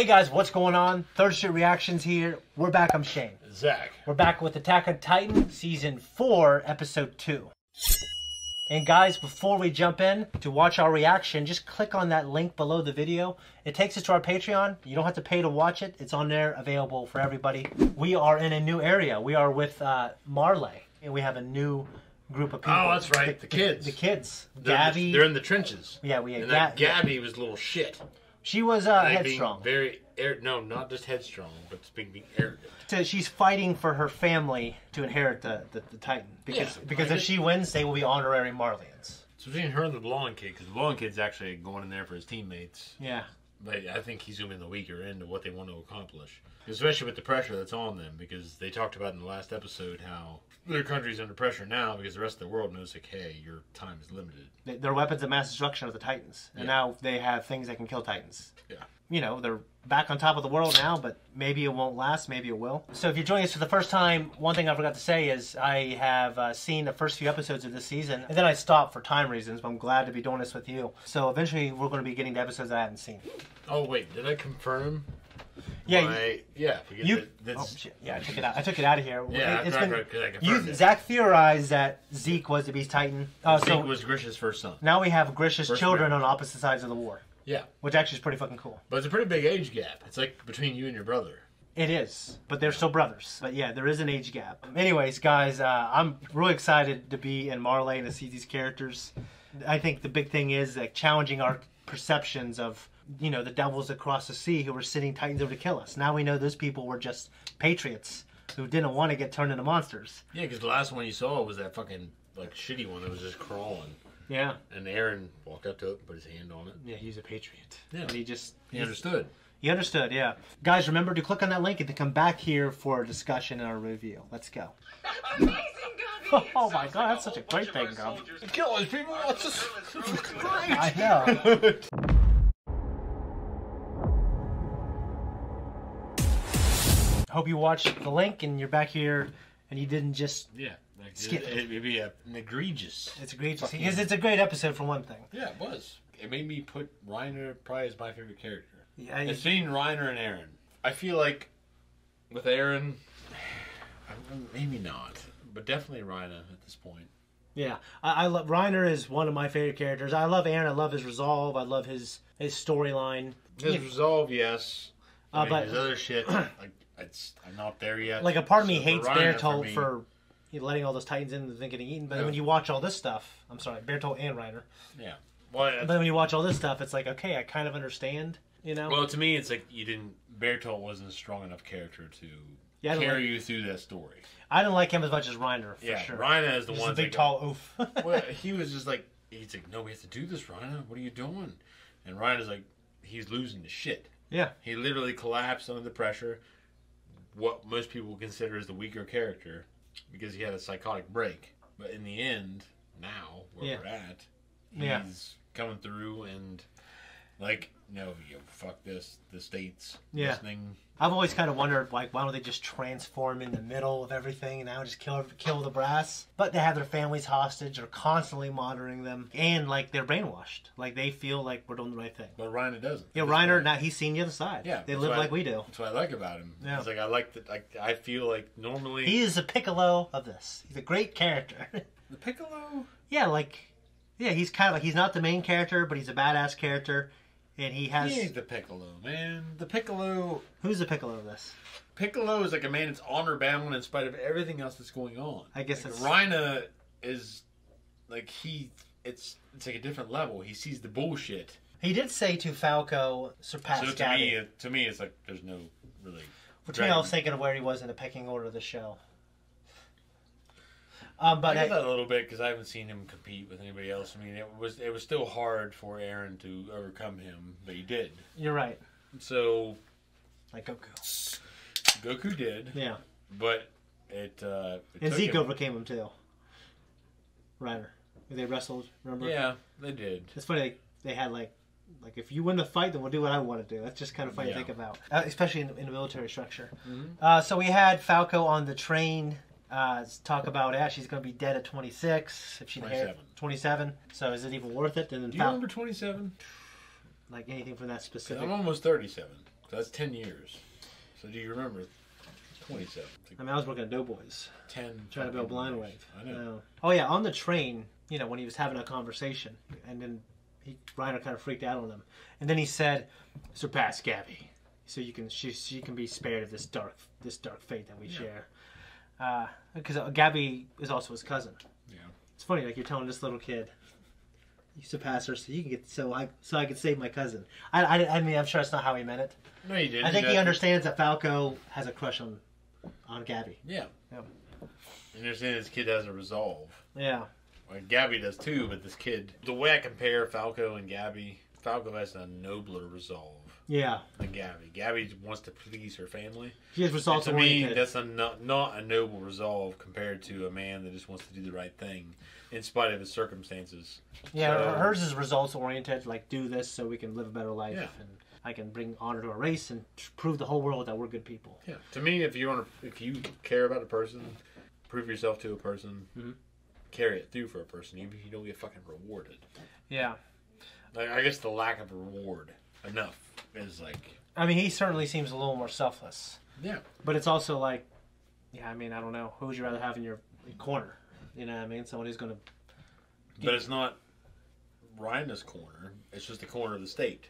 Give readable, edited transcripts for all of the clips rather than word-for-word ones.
Hey guys, what's going on? Third Street Reactions here. We're back. I'm Shane. Zach. We're back with Attack on Titan, Season 4, Episode 2. And guys, before we jump in to watch our reaction, just click on that link below the video. It takes us to our Patreon. You don't have to pay to watch it. It's on there, available for everybody. We are in a new area. We are with Farley, and we have a new group of people. Oh, that's right. The kids. The kids. Gabi. They're in the trenches. Yeah, we had and that Gabi was a little shit. She was headstrong. No, not just headstrong, but being arrogant. So she's fighting for her family to inherit the Titan. Because if she wins, they will be honorary Marleyans. It's between her and the blonde kid, because the blonde kid's actually going in there for his teammates. Yeah. But I think he's going to be in the weaker end of what they want to accomplish. Especially with the pressure that's on them, because they talked about in the last episode how their country's under pressure now because the rest of the world knows, like, hey, your time is limited. Their weapons of mass destruction are the Titans. And now they have things that can kill Titans. Yeah. You know, they're back on top of the world now, but maybe it won't last, maybe it will. So if you're joining us for the first time, one thing I forgot to say is I have seen the first few episodes of this season, and then I stopped for time reasons, but I'm glad to be doing this with you. So eventually we're going to be getting to episodes that I haven't seen. Oh, wait, did I confirm? Yeah, yeah. Oh, shit. Yeah, I took it out of here. Yeah, Zach theorized that Zeke was the Beast Titan. Zeke was Grisha's first son. Now we have Grisha's children on opposite sides of the war. Yeah. Which actually is pretty fucking cool. But it's a pretty big age gap. It's like between you and your brother. It is. But they're still brothers. But yeah, there is an age gap. Anyways, guys, I'm really excited to be in Farley and to see these characters. I think the big thing is like challenging our perceptions of, you know, the devils across the sea who were sending Titans over to kill us. Now we know those people were just patriots who didn't want to get turned into monsters. Yeah, because the last one you saw was that fucking, like, shitty one that was just crawling. Yeah. And Aaron walked up to it and put his hand on it. Yeah, he's a patriot. Yeah. And he understood. He understood, yeah. Guys, remember to click on that link and to come back here for a discussion and a review. Let's go. Amazing, Gabi! Oh my god, that's such a great thing, Gabi. Kill those people! That's just great! I know. Hope you watched the link and you're back here and you didn't just skip it. It'd be an egregious. It's egregious because it's a great episode for one thing. Yeah, it was. It made me put Reiner probably as my favorite character. Yeah, it's between Reiner and Aaron. I feel like with Aaron, maybe not, but definitely Reiner at this point. Yeah, I love Reiner is one of my favorite characters. I love Aaron. I love his resolve. I love his storyline. His resolve, yes. But his other shit, like I'm not there yet. Like a part of me hates Bertolt for letting all those Titans in and then getting eaten. But when you watch all this stuff, I'm sorry, Bertolt and Reiner. Yeah. Well, but when you watch all this stuff, it's like, okay, I kind of understand. You know. Well, to me, it's like Bertolt wasn't a strong enough character to carry you through that story. I didn't like him as much as Reiner, for sure. Reiner is the one. He's a big, tall oof. Well, he was just like, he's like, no, we have to do this, Reiner. What are you doing? And Reiner's like, he's losing the shit. Yeah. He literally collapsed under the pressure. What most people consider as the weaker character, because he had a psychotic break. But in the end, now where we're at, he's coming through and like, no, fuck this. The state's listening. I've always kind of wondered, like, why don't they just transform in the middle of everything and now just kill the brass? But they have their families hostage, are constantly monitoring them, and like they're brainwashed. Like they feel like we're doing the right thing. But Reiner doesn't. Yeah, Reiner, now he's seen the other side. Yeah, they live like we do. That's what I like about him. Yeah, it's like I like that. Like I feel like normally he is the Piccolo of this. He's a great character. The Piccolo. Yeah, he's kind of like he's not the main character, but he's a badass character. And he ain't the Piccolo, man. The Piccolo... Who's the Piccolo of this? Piccolo is like a man that's honor-bound in spite of everything else that's going on. I guess like, Reiner is... Like, it's like a different level. He sees the bullshit. He did say to Falco, surpass Gabi. To me, it's like, there's no really... Which I was thinking of where he was in the pecking order of the show. But I get that a little bit because I haven't seen him compete with anybody else. I mean, it was still hard for Aaron to overcome him, but he did. You're right. So, like Goku. Goku did. Yeah. But it and Zeke overcame him too. Reiner. They wrestled. Remember? Yeah, they did. It's funny. They had like if you win the fight, then we'll do what I want to do. That's just kind of funny to think about, especially in the military structure. Mm-hmm. So we had Falco on the train. Talk about she's going to be dead at 26. If she 27. So is it even worth it? And then do you remember 27? Like anything from that specific? I'm almost 37. So that's 10 years. So do you remember 27? I mean, I was working at Doughboys. 10. Trying to build Blind Wave. I know. Oh, yeah, on the train, you know, when he was having a conversation, and then Reiner kind of freaked out on him. And then he said, surpass Gabi. So she can be spared of this dark fate that we share. Because Gabi is also his cousin. Yeah. It's funny, like you're telling this little kid, you surpass her so you can get so I can save my cousin. I mean, I'm sure that's not how he meant it. No, you didn't. I think he understands that Falco has a crush on Gabi. Yeah. Yeah. You understand this kid has a resolve. Yeah. Well, Gabi does too, but this kid, the way I compare Falco and Gabi, Falco has a nobler resolve. Yeah. Than Gabi. Gabi wants to please her family. She has results to me, oriented. that's not a noble resolve compared to a man that just wants to do the right thing in spite of his circumstances. Yeah, So, hers is results oriented, like do this so we can live a better life, Yeah. and I can bring honor to our race and prove the whole world that we're good people. Yeah. To me, if you care about a person, prove yourself to a person, carry it through for a person, even if you don't get fucking rewarded. Yeah. Like, I guess the lack of reward enough is like. I mean, he certainly seems a little more selfless. Yeah. But it's also like, yeah, I mean, I don't know. Who would you rather have in your corner? You know what I mean? Someone who's going to... But it's not Rhina's corner. It's just the corner of the state.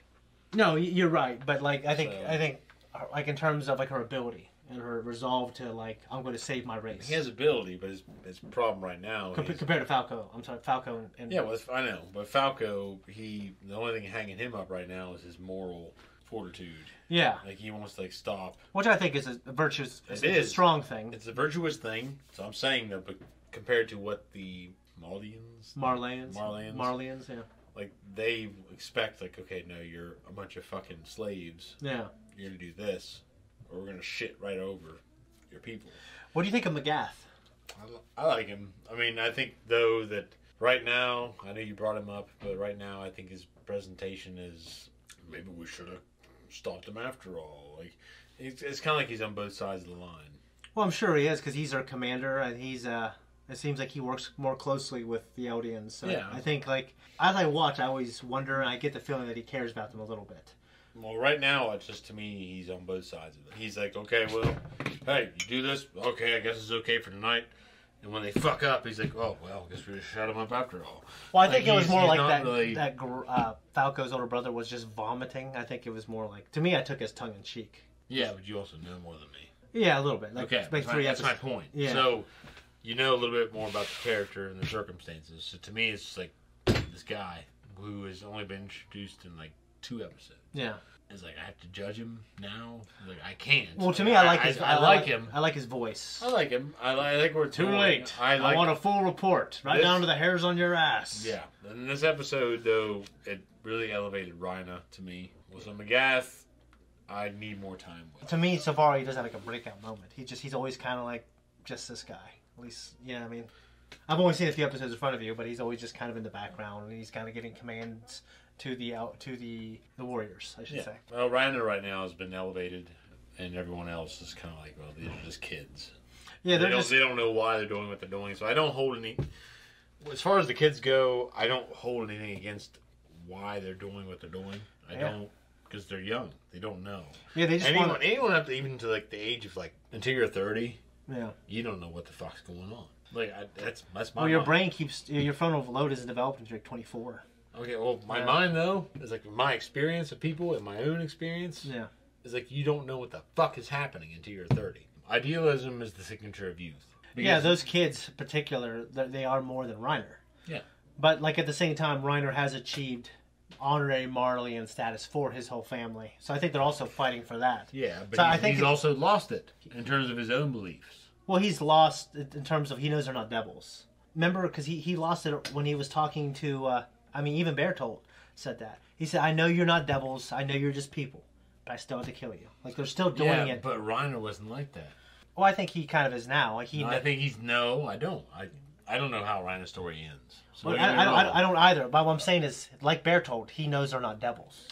No, you're right. But, like, I think, So- like, in terms of, like, her ability and her resolve to, like, I'm going to save my race. He has ability, but his problem right now is... Compared to Falco. I'm sorry, Falco and... Yeah, well, I know. But Falco, the only thing hanging him up right now is his moral fortitude. Yeah. Like, he wants to, like, stop. Which I think is a virtuous... It is is. a strong thing. It's a virtuous thing. So I'm saying that, but compared to what the Marlians, yeah. like, they expect, like, okay, no, you're a bunch of fucking slaves. Yeah. You're going to do this, or we're going to shit right over your people. What do you think of McGath? I like him. I mean, I think, though, that right now, I know you brought him up, but right now I think his presentation is, maybe we should have stopped him after all. Like, it's kind of like he's on both sides of the line. Well, I'm sure he is, because he's our commander, and he's, it seems like he works more closely with the Eldians. So Yeah. I think, like, as I watch, I always wonder, and I get the feeling that he cares about them a little bit. Well, right now, it's just, to me, he's on both sides of it. He's like, okay, well, hey, you do this? Okay, I guess it's okay for tonight. And when they fuck up, he's like, oh, well, I guess we just shut him up after all. Well, I think it was more like not that, really... that Falco's older brother was just vomiting. I think it was more like, to me, I took it as tongue-in-cheek. Yeah, but you also know more than me. Yeah, a little bit. Like, Okay, that's my point. Yeah. So, you know a little bit more about the character and the circumstances. So, to me, it's just like this guy who has only been introduced in, like, 2 episodes. Yeah. It's like, I have to judge him now? Like, I can't. Well, to me, I like his. I like him. I like his voice. I like him. I think we're Too late. I want a full report, right down to the hairs on your ass. Yeah. And this episode, though, it really elevated Rhina to me. With some McGath, I need more time with. To me, so far, he doesn't have like a breakout moment. He's always kind of like just this guy. At least, you know what I mean? I've only seen a few episodes in front of you, but he's always just kind of in the background, and he's kind of giving commands to the warriors, I should say. Well, Rhina right now has been elevated, and everyone else is kind of like, well, these are just kids. Yeah, they don't know why they're doing what they're doing. So I don't hold any. As far as the kids go, I don't hold anything against why they're doing what they're doing. I don't, because they're young. They don't know. Yeah, they just anyone up to even to like the age of like until you're 30. Yeah, you don't know what the fuck's going on. Like that's my. Well, your brain keeps your frontal lobe isn't developed until you're 24. Okay, well, my mind, though, is like my experience of people and my own experience is like you don't know what the fuck is happening until you're 30. Idealism is the signature of youth. Yeah, those kids in particular, they are more than Reiner. Yeah. But, like, at the same time, Reiner has achieved honorary Marleyan status for his whole family. So I think they're also fighting for that. Yeah, but so he's also lost it in terms of his own beliefs. Well, he's lost in terms of he knows they're not devils. Remember, because he lost it when he was talking to... even Bertolt said that. He said, I know you're not devils. I know you're just people. But I still have to kill you. Like, they're still doing it. But Reiner wasn't like that. Well, I think he kind of is now. Like I think he's... No, I don't. I don't know how Reiner's story ends. So well, I don't either. But what I'm saying is, like Bertolt, he knows they're not devils.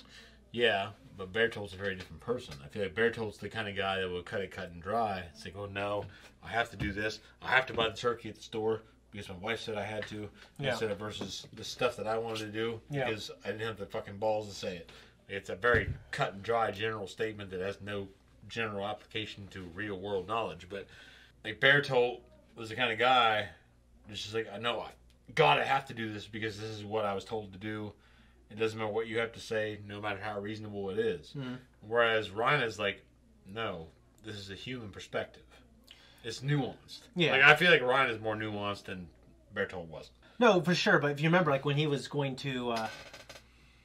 Yeah, but Bertolt's a very different person. I feel like Bertolt's the kind of guy that will cut it cut and dry. It's like, oh, no, I have to do this. I have to buy the turkey at the store. Because my wife said I had to, instead of versus the stuff that I wanted to do, because I didn't have the fucking balls to say it. It's a very cut and dry general statement that has no general application to real world knowledge. But like Bertolt was the kind of guy that's just like, I know I have to do this because this is what I was told to do. It doesn't matter what you have to say, no matter how reasonable it is. Mm-hmm. Whereas Ryan is like, no, this is a human perspective. It's nuanced. Yeah. Like I feel like Ryan is more nuanced than Bertolt was. No, for sure. But if you remember, like when he was going to,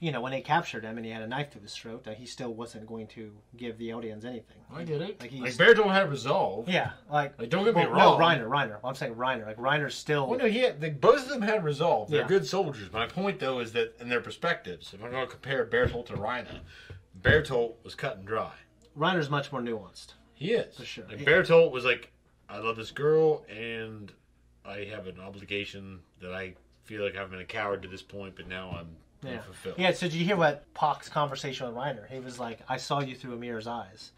when they captured him and he had a knife through his throat, he still wasn't going to give the audience anything. I get it. Like Bertolt had resolve. Yeah. Like don't get me wrong. No, Reiner. I'm saying Reiner. Like Reiner's still. Well, no, both of them had resolve. They're good soldiers. My point though is that in their perspectives, if I'm going to compare Bertolt to Reiner, Bertolt was cut and dry. Reiner's much more nuanced. He is. For sure. Like Bertolt was like, I love this girl and I have an obligation that I feel like I've been a coward to this point, but now I'm fulfilled. Yeah, so did you hear what Pac's conversation with Reiner? He was like, I saw you through Amir's eyes.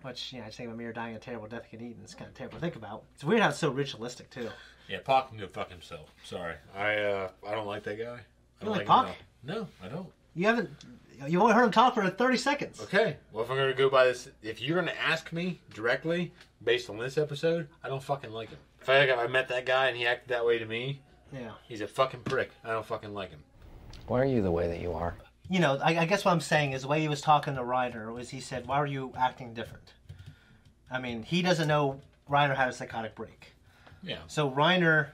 Which, I just think of Amir dying a terrible death can eat, and it's kind of terrible to think about. It's weird how it's so ritualistic, too. Yeah, Pac can go fuck himself. Sorry. I don't like that guy. You don't like Pac? No, I don't. You've only heard him talk for 30 seconds. Okay. Well, if I'm going to go by this, if you're going to ask me directly, based on this episode, I don't fucking like him. If I met that guy and he acted that way to me, he's a fucking prick. I don't fucking like him. Why are you the way that you are? I guess what I'm saying is the way he was talking to Reiner was he said, why are you acting different? I mean, he doesn't know Reiner had a psychotic break. Yeah. So Reiner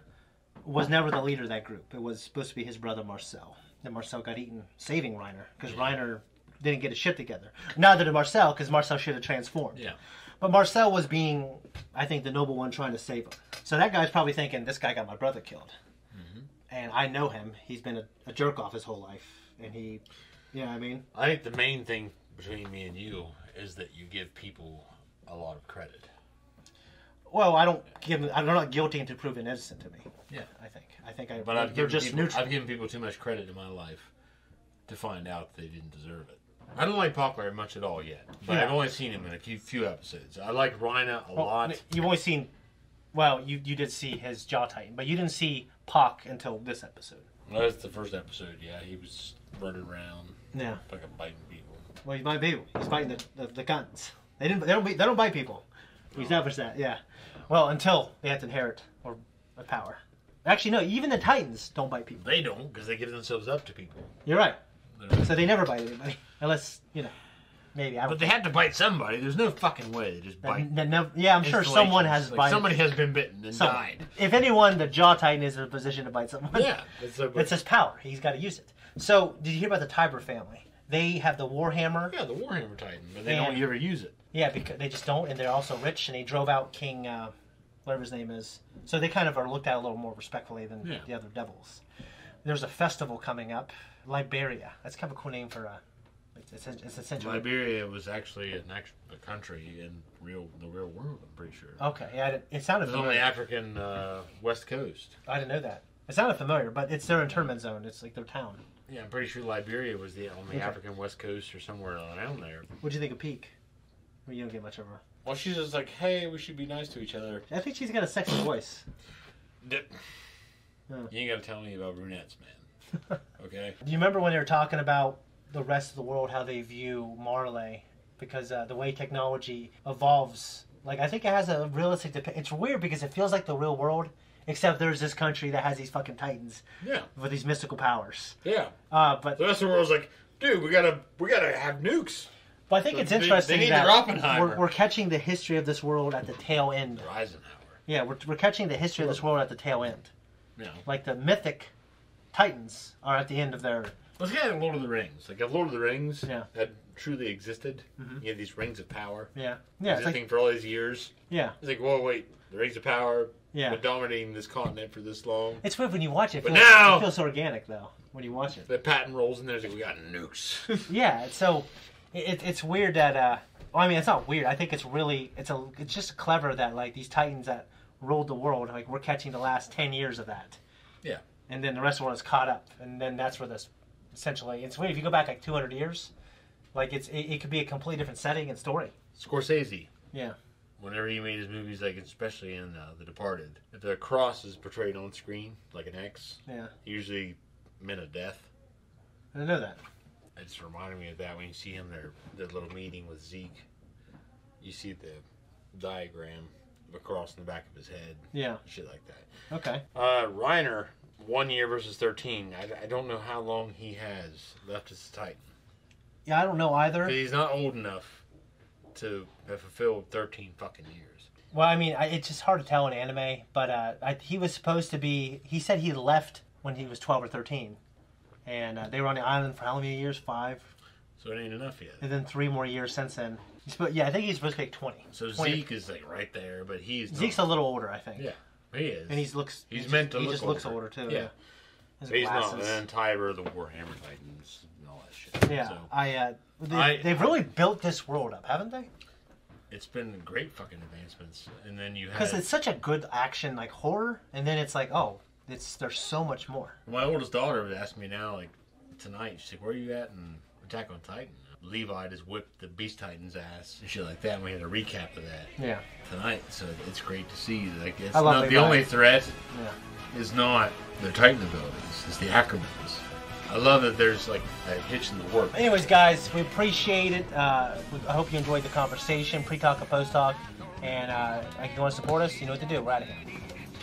was never the leader of that group. It was supposed to be his brother Marcel. Then Marcel got eaten saving Reiner because Reiner didn't get his shit together. Neither did Marcel because Marcel should have transformed. Yeah. But Marcel was being, I think, the noble one trying to save him. So that guy's probably thinking, this guy got my brother killed. Mm-hmm. And I know him. He's been a jerk off his whole life. And he, you know what I mean? I think the main thing between me and you is that you give people a lot of credit. Well, I'm not guilty until proven innocent to me. Yeah. They're just neutral. I've given people too much credit in my life to find out they didn't deserve it. I don't like Pac very much at all yet, but I've only seen him in a few episodes. I like Reiner a lot. You've only seen, you did see his jaw tighten, but you didn't see Pac until this episode. Well, that's the first episode. Yeah, he was running around. Yeah, fucking biting people. Well, he's biting people. He's biting the guns. They don't bite people. We established that. Yeah. Well, until they have to inherit or a power. Actually, no. Even the Titans don't bite people. They don't because they give themselves up to people. You're right. So they never bite anybody, unless maybe. But they had to bite somebody. There's no fucking way they just bite. I'm sure someone has bitten. Somebody has been bitten and died. If anyone, the jaw titan is in a position to bite someone. Yeah, it's his power. He's got to use it. So, did you hear about the Tiber family? They have the Warhammer. Yeah, the Warhammer Titan, but they don't ever use it. Yeah, because they just don't, and they're also rich, and they drove out King, whatever his name is. So they kind of are looked at a little more respectfully than the other devils. There's a festival coming up, Liberia. That's kind of a cool name for it's essentially. Liberia was actually a country in the real world. I'm pretty sure. Okay, yeah, it sounded familiar. On the African west coast. I didn't know that. It sounded familiar, but it's their internment zone. It's like their town. Yeah, I'm pretty sure Liberia was on the African west coast or somewhere around there. What do you think of Peak? Well, you don't get much of her. Well, she's just like, hey, we should be nice to each other. I think she's got a sexy voice. You ain't got to tell me about brunettes, man. Okay? Do you remember when they were talking about the rest of the world, how they view Marley? Because the way technology evolves, like, I think it has a realistic... It's weird because it feels like the real world, except there's this country that has these fucking titans. Yeah. With these mystical powers. Yeah. But the rest of the world's like, dude, we gotta have nukes. But I think it's interesting that we're catching the history of this world at the tail end. Eisenhower. Yeah, we're catching the history of this world at the tail end. Yeah. Like the mythic titans are at the end of their... Let's get at Lord of the Rings. Like if Lord of the Rings had truly existed, you had these rings of power. Yeah. Existing for all these years. Yeah. It's like, whoa, wait, the rings of power been dominating this continent for this long. It's weird when you watch it. It feels organic, though, when you watch it. The patent rolls in there, it's like, we got nukes. Yeah, so... It's weird that it's not weird. I think it's just clever that like these titans that ruled the world, like we're catching the last 10 years of that. Yeah. And then the rest of the world is caught up, and then that's where this essentially. It's weird if you go back like 200 years, like it could be a completely different setting and story. Scorsese. Yeah. Whenever he made his movies, like especially in The Departed, if the cross is portrayed on screen like an X, he usually meant a death. I didn't know that. It just reminded me of that when you see him their little meeting with Zeke. You see the diagram across in the back of his head. Yeah. Shit like that. Okay. Reiner, 1 year versus 13. I don't know how long he has left as a Titan. Yeah, I don't know either. He's not old enough to have fulfilled 13 fucking years. Well, I mean, it's just hard to tell in anime, but he was supposed to be... He said he left when he was 12 or 13. And they were on the island for how many years? 5? So it ain't enough yet. And then 3 more years since then. Yeah, I think he's supposed to be 20. So 20. Zeke is like right there, but Zeke's a little older, I think. Yeah, he is. And he's meant to look older. He just looks older, too. Yeah. His He's glasses. not. And then Tiber, the Warhammer Titans, and all that shit. Yeah, So, they've really built this world up, haven't they? It's been great fucking advancements. And then you have... Because it's such a good action, like, horror, and then it's like, oh, there's so much more. My oldest daughter would ask me now, like, tonight, she's like, where are you at in Attack on Titan? Levi just whipped the Beast Titan's ass and shit like that, and we had a recap of that tonight. So it's great to see. Like, it's not Levi. The only threat is not their Titan abilities, it's the Ackermans. I love that there's like a hitch in the work. Anyways, guys, we appreciate it. I hope you enjoyed the conversation, pre-talk and post-talk. And if you want to support us, you know what to do. We're out of here.